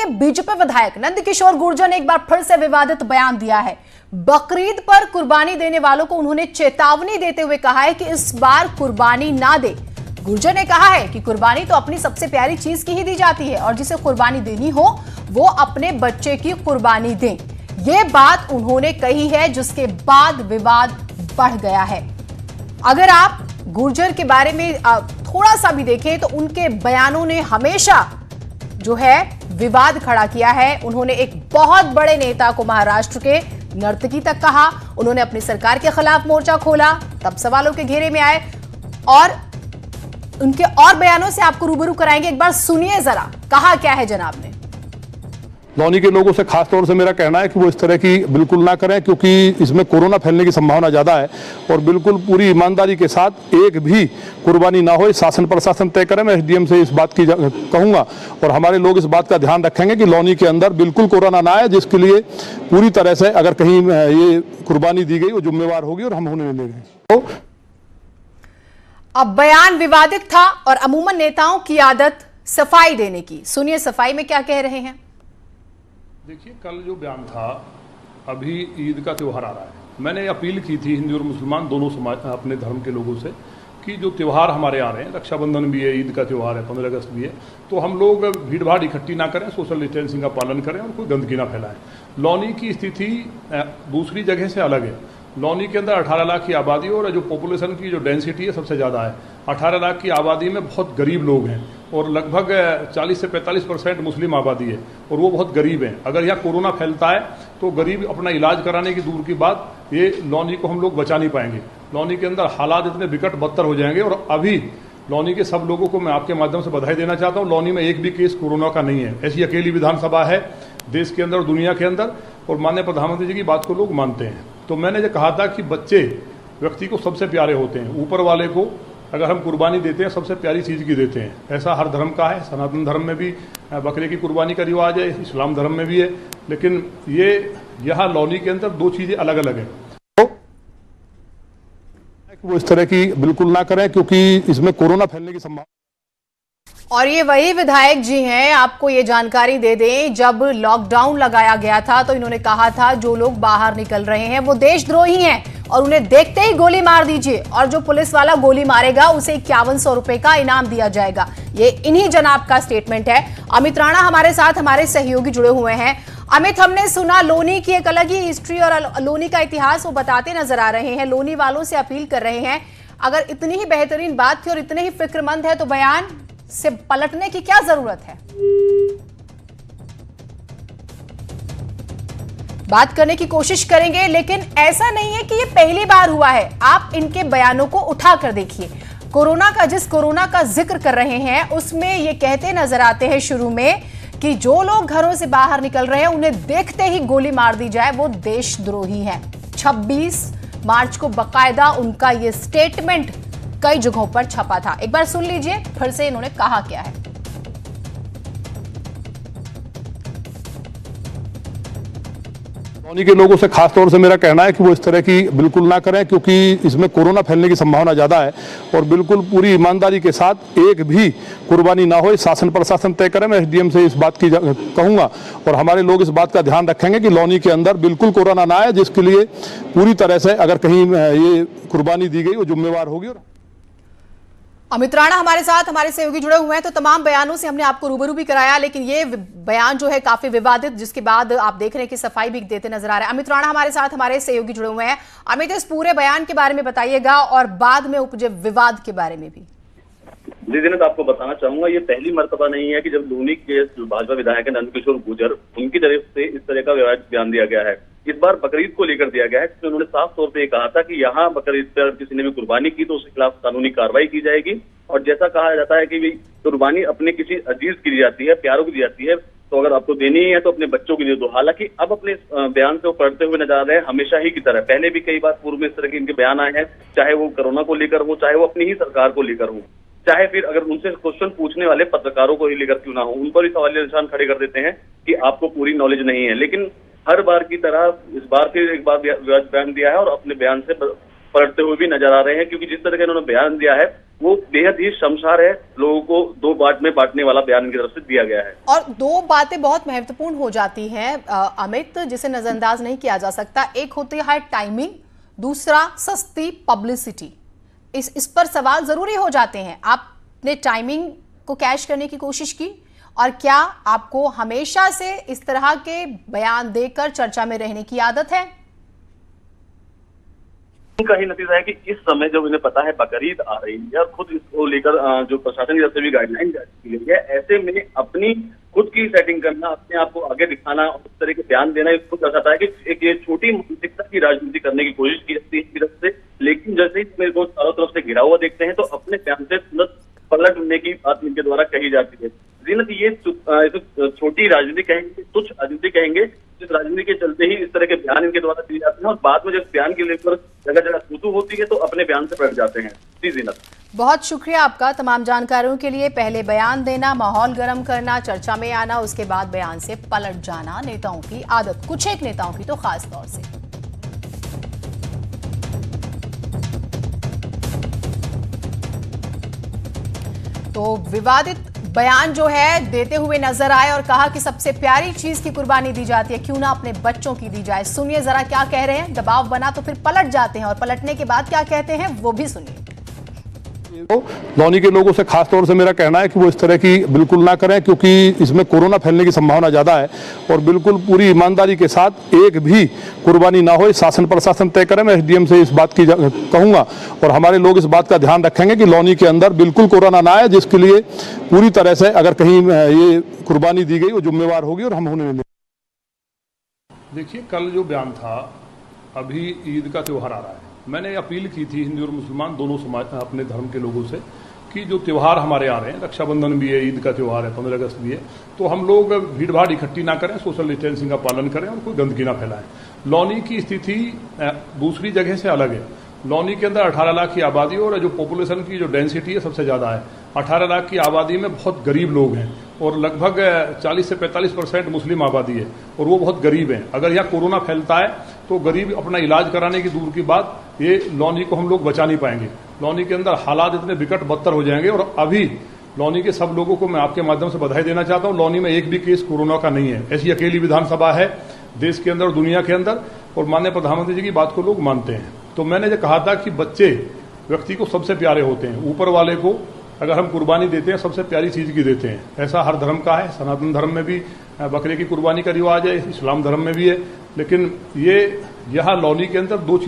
के बीजेपी विधायक नंदकिशोर गुर्जर ने एक बार फिर से विवादित बयान दिया है। बकरीद पर कुर्बानी देने वालों को उन्होंने चेतावनी देते हुए कहा है कि इस बार कुर्बानी ना दे। गुर्जर ने कहा है कि कुर्बानी तो अपनी सबसे प्यारी चीज की ही दी जाती है और जिसे कुर्बानी देनी हो वो अपने बच्चे की कुर्बानी दें। ये बात उन्होंने कही है, जिसके बाद विवाद बढ़ गया है। अगर आप गुर्जर के बारे में थोड़ा सा भी देखें तो उनके बयानों ने हमेशा जो है विवाद खड़ा किया है। उन्होंने एक बहुत बड़े नेता को महाराष्ट्र के नर्तकी तक कहा, उन्होंने अपनी सरकार के खिलाफ मोर्चा खोला, तब सवालों के घेरे में आए और उनके और बयानों से आपको रूबरू कराएंगे। एक बार सुनिए जरा, कहा क्या है जनाब ने। लौनी के लोगों से खास तौर से मेरा कहना है कि वो इस तरह की बिल्कुल ना करें, क्योंकि इसमें कोरोना फैलने की संभावना ज़्यादा है और बिल्कुल पूरी ईमानदारी के साथ एक भी कुर्बानी ना हो, शासन प्रशासन तय करे। मैं एसडीएम से इस बात की कहूँगा और हमारे लोग इस बात का ध्यान रखेंगे कि लौनी के अंदर बिल्कुल कोरोना ना आए, जिसके लिए पूरी तरह से अगर कहीं ये कुर्बानी दी गई वो जिम्मेवार होगी और हम होने देंगे। तो अब बयान विवादित था और अमूमन नेताओं की आदत सफाई देने की। सुनिए सफाई में क्या कह रहे हैं। देखिए, कल जो बयान था, अभी ईद का त्यौहार आ रहा है। मैंने अपील की थी हिंदू और मुसलमान दोनों समाज अपने धर्म के लोगों से कि जो त्यौहार हमारे आ रहे हैं, रक्षाबंधन भी है, ईद का त्यौहार है, 15 अगस्त भी है, तो हम लोग भीड़ भाड़ इकट्ठी ना करें, सोशल डिस्टेंसिंग का पालन करें और कोई गंदगी ना फैलाएं। लौनी की स्थिति दूसरी जगह से अलग है। लौनी के अंदर 18 लाख की आबादी और जो पॉपुलेशन की जो डेंसिटी है सबसे ज़्यादा है। 18 लाख की आबादी में बहुत गरीब लोग हैं और लगभग 40 से 45% मुस्लिम आबादी है और वो बहुत गरीब हैं। अगर यहाँ कोरोना फैलता है तो गरीब अपना इलाज कराने की दूर की बात, ये लौनी को हम लोग बचा नहीं पाएंगे। लौनी के अंदर हालात इतने विकट बदतर हो जाएंगे और अभी लौनी के सब लोगों को मैं आपके माध्यम से बधाई देना चाहता हूँ। लौनी में एक भी केस कोरोना का नहीं है। ऐसी अकेली विधानसभा है देश के अंदर और दुनिया के अंदर, और माननीय प्रधानमंत्री जी की बात को लोग मानते हैं। तो मैंने जो कहा था कि बच्चे व्यक्ति को सबसे प्यारे होते हैं, ऊपर वाले को अगर हम कुर्बानी देते हैं सबसे प्यारी चीज़ की देते हैं। ऐसा हर धर्म का है, सनातन धर्म में भी बकरे की कुर्बानी का रिवाज है, इस्लाम धर्म में भी है, लेकिन ये यहाँ लौनी के अंदर दो चीज़ें अलग अलग हैं। तो वो इस तरह की बिल्कुल ना करें, क्योंकि इसमें कोरोना फैलने की संभावना। और ये वही विधायक जी हैं, आपको ये जानकारी दे दें, जब लॉकडाउन लगाया गया था तो इन्होंने कहा था जो लोग बाहर निकल रहे हैं वो देशद्रोही हैं और उन्हें देखते ही गोली मार दीजिए और जो पुलिस वाला गोली मारेगा उसे 5100 रुपए का इनाम दिया जाएगा। ये इन्हीं जनाब का स्टेटमेंट है। अमित राणा हमारे साथ, हमारे सहयोगी जुड़े हुए हैं। अमित, हमने सुना लोनी की एक अलग ही हिस्ट्री और लोनी का इतिहास वो बताते नजर आ रहे हैं, लोनी वालों से अपील कर रहे हैं। अगर इतनी ही बेहतरीन बात थी और इतने ही फिक्रमंद है तो बयान से पलटने की क्या जरूरत है। बात करने की कोशिश करेंगे, लेकिन ऐसा नहीं है कि ये पहली बार हुआ है। आप इनके बयानों को उठा कर देखिए। जिस कोरोना का जिक्र कर रहे हैं उसमें ये कहते नजर आते हैं शुरू में कि जो लोग घरों से बाहर निकल रहे हैं उन्हें देखते ही गोली मार दी जाए वो देशद्रोही है। 26 मार्च को बकायदा उनका ये स्टेटमेंट कई जगहों पर छपा था। एक बार सुन लीजिए फिर से इन्होंने कहा क्या है। लौनी के लोगों से खास तौर से मेरा कहना है कि वो इस तरह की बिल्कुल ना करें, क्योंकि इसमें कोरोना फैलने की संभावना ज़्यादा है और बिल्कुल पूरी ईमानदारी के साथ एक भी कुर्बानी ना हो, शासन प्रशासन तय करे। मैं एसडीएम से इस बात की कहूँगा और हमारे लोग इस बात का ध्यान रखेंगे कि लौनी के अंदर बिल्कुल कोरोना ना आए, जिसके लिए पूरी तरह से अगर कहीं ये कुर्बानी दी गई वो जिम्मेवार होगी। अमित राणा हमारे साथ, हमारे सहयोगी जुड़े हुए हैं। तो तमाम बयानों से हमने आपको रूबरू भी कराया, लेकिन ये बयान जो है काफी विवादित, जिसके बाद आप देख रहे हैं कि सफाई भी देते नजर आ रहे हैं। अमित राणा हमारे साथ, हमारे सहयोगी जुड़े हुए हैं। अमित, इस पूरे बयान के बारे में बताइएगा और बाद में उपजे विवाद के बारे में भी। जी दिनेश, आपको बताना चाहूंगा, ये पहली मर्तबा नहीं है कि जब लोनी के भाजपा विधायक नंदकिशोर गुर्जर, उनकी तरफ से इस तरह का विवादित बयान दिया गया है। इस बार बकरीद को लेकर दिया गया है, जिसमें उन्होंने साफ तौर पे कहा था कि यहाँ बकरीद पर किसी ने भी कुर्बानी की तो उसके खिलाफ कानूनी कार्रवाई की जाएगी। और जैसा कहा जाता है कि कुर्बानी अपने किसी अजीज की दी जाती है, प्यारों की दी जाती है, तो अगर आपको देनी ही है तो अपने बच्चों के लिए दो। हालांकि अब अपने बयान से वो पढ़ते हुए नजर आ रहे हैं हमेशा ही की तरह। पहले भी कई बार पूर्व में इस तरह के इनके बयान आए हैं, चाहे वो कोरोना को लेकर हो, चाहे वो अपनी ही सरकार को लेकर हो, चाहे फिर अगर उनसे क्वेश्चन पूछने वाले पत्रकारों को ही लेकर क्यों ना हो, उन पर ही सवालिया निशान खड़े कर देते हैं कि आपको पूरी नॉलेज नहीं है। लेकिन हर बार की तरह इस बार फिर एक बार बयान दिया है और अपने बयान से पलटते हुए भी नजर आ रहे हैं, क्योंकि जिस तरह का इन्होंने बयान दिया है वो बेहद ही शर्मसार है। लोगों को दो बांट में बांटने वाला बयान इनकी तरफ से दिया गया है। और दो बातें बहुत महत्वपूर्ण हो जाती हैं अमित, जिसे नजरअंदाज नहीं किया जा सकता। एक होती है टाइमिंग, दूसरा सस्ती पब्लिसिटी। इस पर सवाल जरूरी हो जाते हैं। आपने टाइमिंग को कैच करने की कोशिश की, और क्या आपको हमेशा से इस तरह के बयान देकर चर्चा में रहने की आदत है? उनका ही नतीजा है कि इस समय जब इन्हें पता है बकरीद आ रही है और खुद इसको लेकर जो प्रशासन की तरफ से भी गाइडलाइन जारी की गई है, ऐसे में अपनी खुद की सेटिंग करना, अपने आप को आगे दिखाना और इस तरह के बयान देना, इसको दर्शाता है कि एक ये छोटी मानसिकता की राजनीति करने की कोशिश की जाती है इस तरफ से। लेकिन जैसे ही मेरे को चारों तरफ से घिरा हुआ देखते हैं तो अपने बयान से तुरंत पलटने की बात इनके द्वारा कही जाती है। जीनत, ये छोटी राजनीति कहेंगे, तुच्छ राजनीति कहेंगे, जिस राजनीति के चलते ही इस तरह के बयान इनके द्वारा दिए जाते हैं और बाद में जब बयान के लेकर जगह जगह तू होती है तो अपने बयान से पलट जाते हैं। जी जीनत, बहुत शुक्रिया आपका तमाम जानकारियों के लिए। पहले बयान देना, माहौल गर्म करना, चर्चा में आना, उसके बाद बयान से पलट जाना नेताओं की आदत, कुछ एक नेताओं की तो खास तौर से। तो विवादित बयान जो है देते हुए नजर आए और कहा कि सबसे प्यारी चीज की कुर्बानी दी जाती है, क्यों ना अपने बच्चों की दी जाए। सुनिए जरा क्या कह रहे हैं। दबाव बना तो फिर पलट जाते हैं, और पलटने के बाद क्या कहते हैं वो भी सुनिए। लौनी के लोगों से खास तौर से मेरा कहना है कि वो इस तरह की बिल्कुल ना करें, क्योंकि इसमें कोरोना फैलने की संभावना ज़्यादा है। और बिल्कुल पूरी ईमानदारी के साथ एक भी कुर्बानी ना हो, शासन प्रशासन तय करें। मैं एसडीएम से इस बात की कहूँगा और हमारे लोग इस बात का ध्यान रखेंगे कि लौनी के अंदर बिल्कुल कोरोना ना आए, जिसके लिए पूरी तरह से अगर कहीं ये कुर्बानी दी गई वो जिम्मेवार होगी और हम होने में। देखिए, कल जो बयान था, अभी ईद का त्यौहार आ रहा है, मैंने अपील की थी हिंदू और मुसलमान दोनों समाज अपने धर्म के लोगों से कि जो त्यौहार हमारे आ रहे हैं, रक्षाबंधन भी है, ईद का त्यौहार है, 15 अगस्त भी है, तो हम लोग भीड़ भाड़ इकट्ठी ना करें, सोशल डिस्टेंसिंग का पालन करें और कोई गंदगी ना फैलाएं। लौनी की स्थिति दूसरी जगह से अलग है। लौनी के अंदर 18 लाख की आबादी और जो पॉपुलेशन की जो डेंसिटी है सबसे ज़्यादा है। 18 लाख की आबादी में बहुत गरीब लोग हैं और लगभग 40 से 45% मुस्लिम आबादी है और वो बहुत गरीब हैं। अगर यहाँ कोरोना फैलता है तो गरीब अपना इलाज कराने की दूर की बात, ये लौनी को हम लोग बचा नहीं पाएंगे। लौनी के अंदर हालात इतने विकट बदतर हो जाएंगे। और अभी लौनी के सब लोगों को मैं आपके माध्यम से बधाई देना चाहता हूँ। लौनी में एक भी केस कोरोना का नहीं है। ऐसी अकेली विधानसभा है देश के अंदर और दुनिया के अंदर, और माननीय प्रधानमंत्री जी की बात को लोग मानते हैं। तो मैंने जो कहा था कि बच्चे व्यक्ति को सबसे प्यारे होते हैं, ऊपर वाले को अगर हम कुर्बानी देते हैं सबसे प्यारी चीज़ की देते हैं। ऐसा हर धर्म का है, सनातन धर्म में भी बकरे की कुर्बानी का रिवाज है, इस्लाम धर्म में भी है। लेकिन ये यहाँ लौनी के अंदर दो चीज़